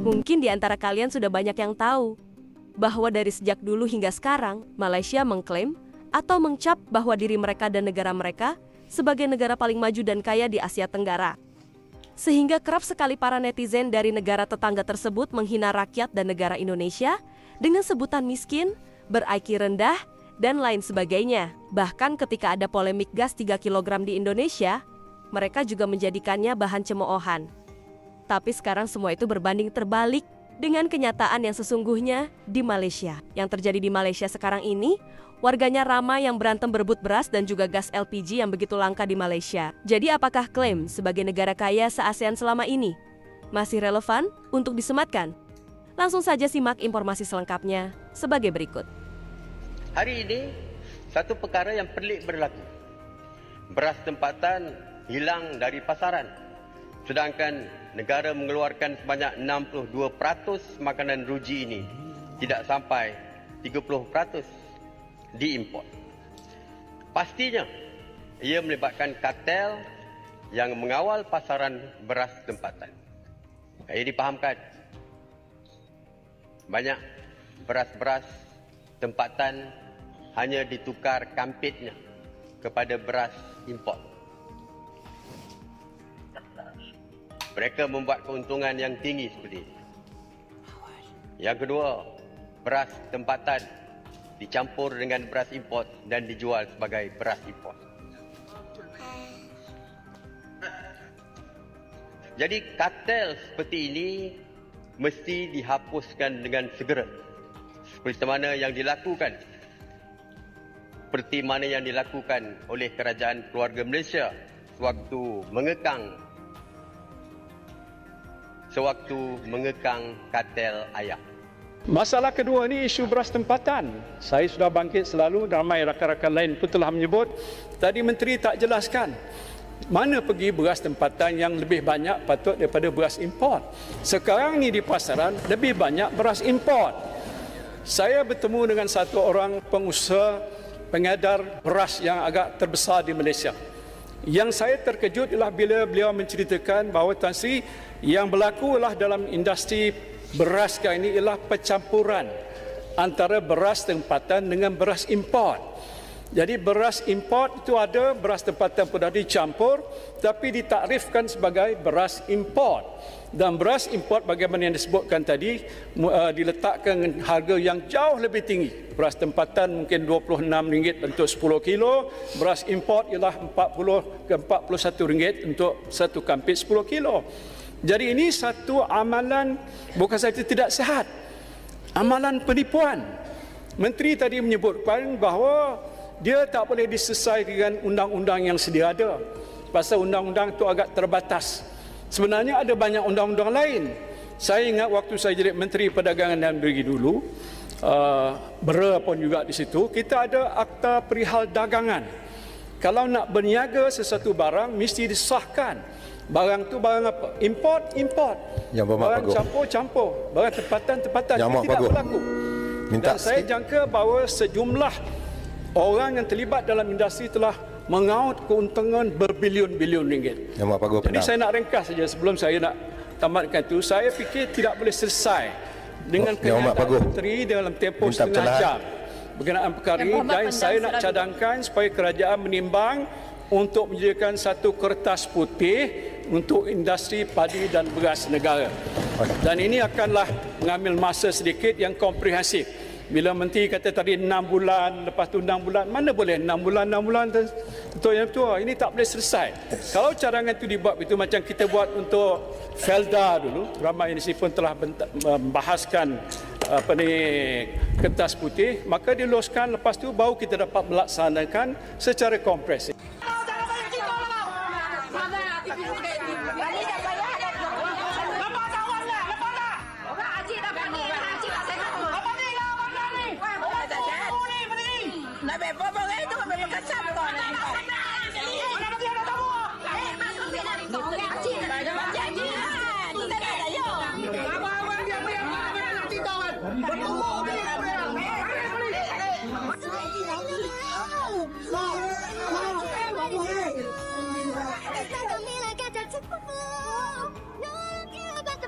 Mungkin di antara kalian sudah banyak yang tahu bahwa dari sejak dulu hingga sekarang, Malaysia mengklaim atau mengcap bahwa diri mereka dan negara mereka sebagai negara paling maju dan kaya di Asia Tenggara. Sehingga kerap sekali para netizen dari negara tetangga tersebut menghina rakyat dan negara Indonesia dengan sebutan miskin, ber-IQ rendah, dan lain sebagainya. Bahkan ketika ada polemik gas 3 kg di Indonesia, mereka juga menjadikannya bahan cemoohan. Tapi sekarang semua itu berbanding terbalik dengan kenyataan yang sesungguhnya di Malaysia. Yang terjadi di Malaysia sekarang ini, warganya ramai yang berantem berebut beras dan juga gas LPG yang begitu langka di Malaysia. Jadi apakah klaim sebagai negara kaya se-ASEAN selama ini masih relevan untuk disematkan? Langsung saja simak informasi selengkapnya sebagai berikut. Hari ini, satu perkara yang pelik berlaku. Beras tempatan hilang dari pasaran, sedangkan negara mengeluarkan sebanyak 62% makanan ruji ini, tidak sampai 30% diimport. Pastinya, ia melibatkan kartel yang mengawal pasaran beras tempatan. Ia dipahamkan, banyak beras-beras tempatan hanya ditukar kampitnya kepada beras import. Mereka membuat keuntungan yang tinggi seperti ini. Yang kedua, beras tempatan dicampur dengan beras import dan dijual sebagai beras import. Jadi kartel seperti ini mesti dihapuskan dengan segera. Seperti mana yang dilakukan oleh kerajaan keluarga Malaysia sewaktu mengekang kartel ayam. Masalah kedua ni isu beras tempatan. Saya sudah bangkit selalu, ramai rakan-rakan lain pun telah menyebut. Tadi Menteri tak jelaskan mana pergi beras tempatan yang lebih banyak patut daripada beras import. Sekarang ni di pasaran lebih banyak beras import. Saya bertemu dengan satu orang pengusaha pengedar beras yang agak terbesar di Malaysia. Yang saya terkejut ialah bila beliau menceritakan bahawa Tan Sri yang berlaku ialah dalam industri beras kali ini ialah pencampuran antara beras tempatan dengan beras import. Jadi beras import itu ada, beras tempatan pun dah dicampur tapi ditakrifkan sebagai beras import. Dan beras import bagaimana yang disebutkan tadi diletakkan dengan harga yang jauh lebih tinggi. Beras tempatan mungkin RM26 untuk 10 kilo, beras import ialah RM40 ke RM41 untuk satu kampit 10 kilo. Jadi ini satu amalan bukan saja tidak sihat, amalan penipuan. Menteri tadi menyebutkan bahawa dia tak boleh diselesaikan dengan undang-undang yang sedia ada. Pasal undang-undang itu agak terbatas. Sebenarnya ada banyak undang-undang lain. Saya ingat waktu saya jadi Menteri Perdagangan dan Negeri dulu, BERA pun juga di situ, kita ada Akta Perihal Dagangan. Kalau nak berniaga sesuatu barang, mesti disahkan. Barang tu barang apa? Import. Barang campur. Barang tempatan. Ini tidak berlaku. Dan saya jangka bahawa sejumlah orang yang terlibat dalam industri telah mengaut keuntungan berbilion-bilion ringgit. Jadi saya nak ringkas saja sebelum saya nak tamatkan itu. Saya fikir tidak boleh selesai dengan kenyataan Menteri dalam tempoh setengah jam berkenaan perkara ini. Dan saya nak cadangkan supaya kerajaan menimbang untuk menyediakan satu kertas putih untuk industri padi dan beras negara. Dan ini akanlah mengambil masa sedikit yang komprehensif. Bila Menteri kata tadi 6 bulan, lepas tu 6 bulan, mana boleh 6 bulan untuk yang tu. Ini tak boleh selesai. Kalau cadangan itu dibuat itu macam kita buat untuk Felda dulu, ramai di sini pun telah membahaskan kertas putih, maka diloskan, lepas tu baru kita dapat melaksanakan secara komprehensif.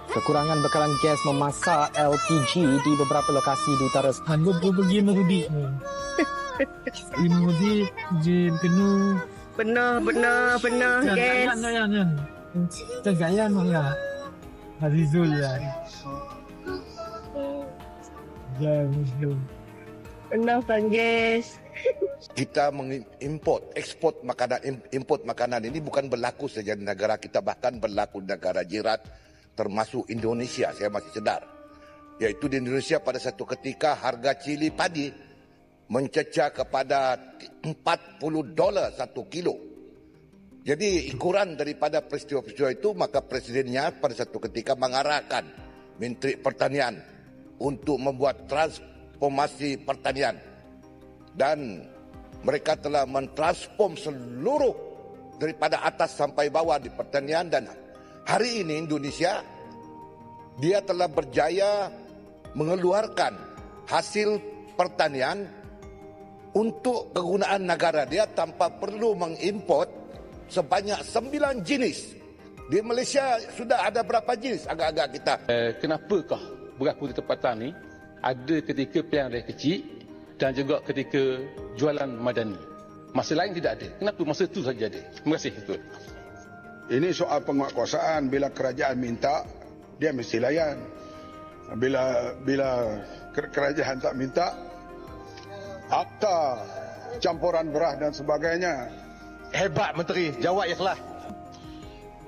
Kekurangan bekalan gas memasak LPG di beberapa lokasi di utara. Aku pergi mudik. Mudik je penuh. Penuh gas. Tergayan ya. Azizul ya. Penuh gas. Kita ekspor makanan ini bukan berlaku saja di negara kita, bahkan berlaku di negara jiran termasuk Indonesia. Saya masih sedar, iaitu di Indonesia pada satu ketika harga cili padi mencecah kepada $40 satu kilo. Jadi ikuran daripada peristiwa-peristiwa itu, maka presidennya pada satu ketika mengarahkan Menteri Pertanian untuk membuat transformasi pertanian, dan mereka telah mentransform seluruh daripada atas sampai bawah di pertanian. Dan hari ini Indonesia, dia telah berjaya mengeluarkan hasil pertanian untuk kegunaan negara dia tanpa perlu mengimport sebanyak 9 jenis. Di Malaysia sudah ada berapa jenis agak-agak kita. Kenapakah beras putih tempatan ni ada ketika pilihan raya kecil dan juga ketika jualan madani? Masa lain tidak ada. Kenapa masa itu saja ada? Terima kasih, Ketua. Ini soal penguatkuasaan. Bila kerajaan minta, dia mesti layan. Bila kerajaan tak minta, akta campuran beras dan sebagainya. Hebat Menteri, jawab ikhlas.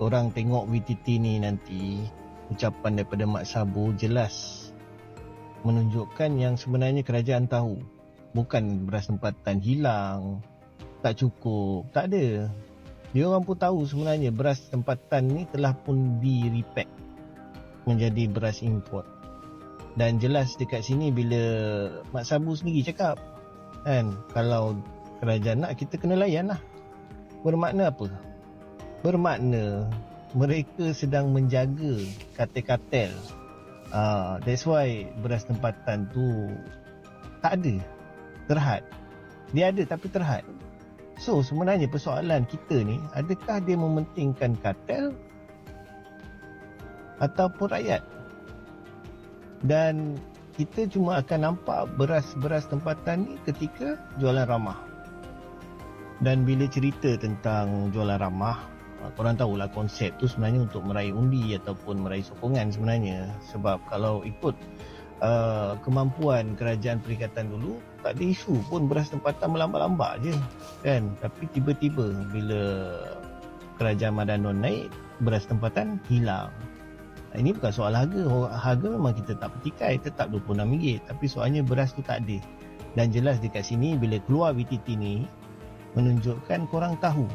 Orang tengok VTT ni nanti, ucapan daripada Mak Sabu jelas menunjukkan yang sebenarnya kerajaan tahu. Bukan beras tempatan hilang, tak cukup, tak ada. Dia orang pun tahu sebenarnya beras tempatan ni telah pun di-repack menjadi beras import. Dan jelas dekat sini bila Mak Sabu sendiri cakap, kan, kalau kerajaan nak, kita kena layan lah. Bermakna apa? Bermakna mereka sedang menjaga kartel-kartel. That's why beras tempatan tu tak ada, terhad. Dia ada tapi terhad. So sebenarnya persoalan kita ni, adakah dia mementingkan kartel ataupun rakyat? Dan kita cuma akan nampak beras-beras tempatan ni ketika jualan ramah. Dan bila cerita tentang jualan ramah, korang tahulah konsep tu sebenarnya untuk meraih undi ataupun meraih sokongan sebenarnya. Sebab kalau ikut kemampuan kerajaan perikatan dulu, tak ada isu pun beras tempatan melambak-lambak je, kan. Tapi tiba-tiba bila kerajaan Madanon naik, beras tempatan hilang. Ini bukan soal harga. Harga memang kita tak petikai, tetap RM26. Tapi soalnya beras tu tak ada. Dan jelas dekat sini bila keluar VTT ni, menunjukkan korang tahu,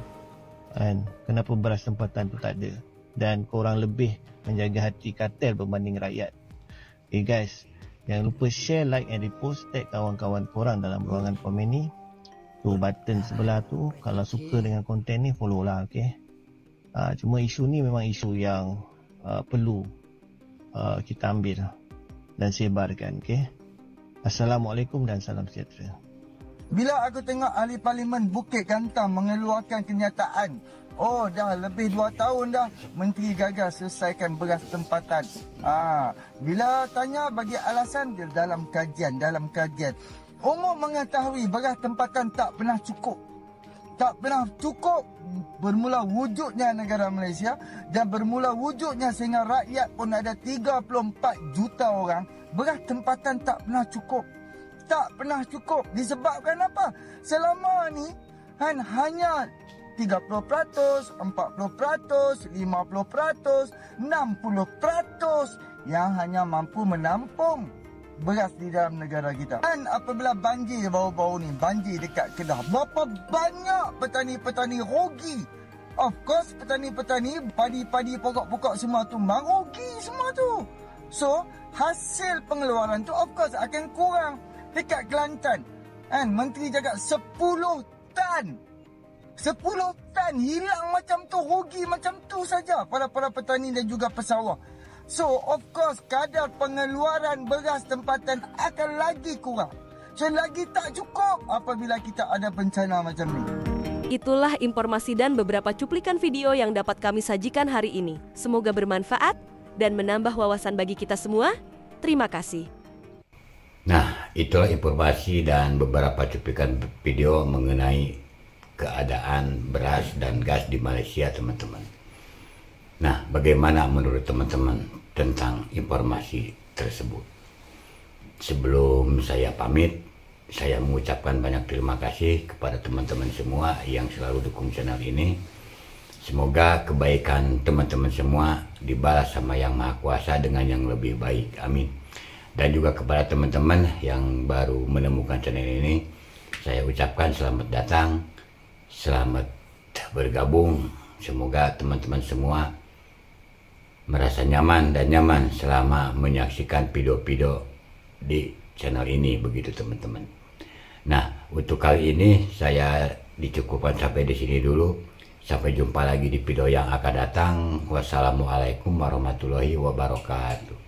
kan, kenapa beras tempatan tu tak ada. Dan korang lebih menjaga hati kartel berbanding rakyat. Okay guys, jangan lupa share, like and repost, tag kawan-kawan korang dalam ruangan komen ni. Tu button sebelah tu, kalau suka dengan konten ni, follow lah, okay. Cuma isu ni memang isu yang perlu kita ambil dan sebarkan, okay. Assalamualaikum dan salam sejahtera. Bila aku tengok ahli parlimen Bukit Gantam mengeluarkan kenyataan, oh dah lebih 2 tahun dah menteri gagal selesaikan beras tempatan. Bila tanya bagi alasan dia dalam kajian. Umum mengetahui beras tempatan tak pernah cukup. Tak pernah cukup bermula wujudnya negara Malaysia, dan bermula wujudnya sehingga rakyat pun ada 34 juta orang. Beras tempatan tak pernah cukup. Tak pernah cukup. Disebabkan apa? Selama ni hanya 30%, 40%, 50%, 60% yang hanya mampu menampung beras di dalam negara kita. Dan apabila banjir baru-baru ni, banjir dekat Kedah, berapa banyak petani-petani rugi. Of course petani-petani, padi-padi, pokok-pokok semua tumbang, rugi semua tu. So hasil pengeluaran tu of course akan kurang. Dekat Kelantan, menteri cakap 10 tan. 10 tan hilang macam tu, rugi macam tu saja para petani dan juga pesawah. So of course kadar pengeluaran beras tempatan akan lagi kurang. So lagi tak cukup apabila kita ada bencana macam ni. Itulah informasi dan beberapa cuplikan video yang dapat kami sajikan hari ini. Semoga bermanfaat. dan menambah wawasan bagi kita semua. Terima kasih. Nah, itulah informasi dan beberapa cuplikan video mengenai keadaan beras dan gas di Malaysia, teman-teman. Nah, bagaimana menurut teman-teman tentang informasi tersebut? Sebelum saya pamit, saya mengucapkan banyak terima kasih kepada teman-teman semua yang selalu dukung channel ini. Semoga kebaikan teman-teman semua dibalas sama Yang Maha Kuasa dengan yang lebih baik. Amin. Dan juga kepada teman-teman yang baru menemukan channel ini, saya ucapkan selamat datang, selamat bergabung. Semoga teman-teman semua merasa nyaman dan nyaman selama menyaksikan video-video di channel ini, begitu teman-teman. Nah, untuk kali ini saya dicukupkan sampai di sini dulu. Sampai jumpa lagi di video yang akan datang. Wassalamualaikum warahmatullahi wabarakatuh.